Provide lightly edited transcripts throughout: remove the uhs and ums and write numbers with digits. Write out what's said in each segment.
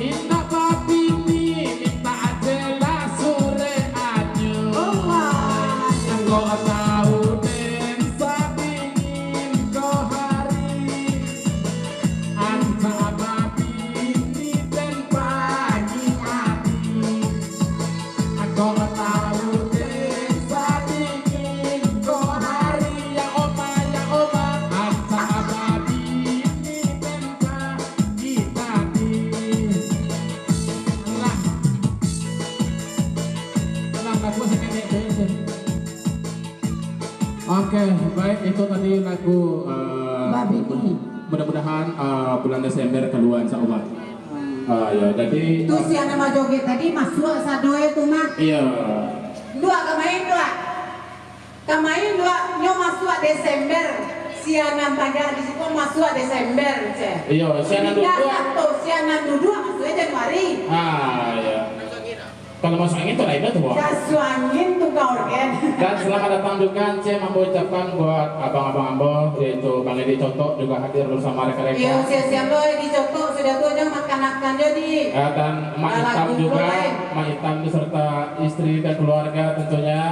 minta babini minta jelas sore anyu kok tahu den sabingin kau hari anta babini den pagi hati kok tahu den sabingin kau hari ya oma anta babini den pagi hati Oke, baik itu tadi lagu Babini. mudah-mudahan bulan Desember keluar insyaallah. Ya, jadi Tuh si anak mah joget tadi masuk sadoe tuh mah. iya. Dua kemain dua nyo masuk Desember. Si anak taga di situ masuk Desember, ceh. Iya, sianan dulu. Satu si anak dua masuknya Januari. Iya. Kalau masuk angin tuh lainnya tuh, Bang. Masuk angin tuh kau organ. Dan selamat datang juga saya mau ucapkan buat abang-abang Ambo yaitu Bang Edi Contok juga hadir bersama rekan-rekan. Iya, siap-siap loh di Joko sudah tuh aja makan-makan jadi. Dan Mak Hitam juga, Mak Hitam beserta istri dan keluarga tentunya.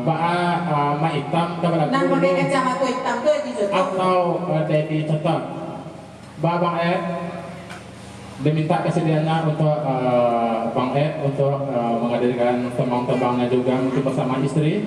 Mak Hitam kepada Nang pakai kacamata hitam tuh di Joko. atau Dedi Contok. Bang Ed diminta kesediaannya untuk Bang Ed untuk menghadirkan tembang-tembangnya juga mungkin bersama istri.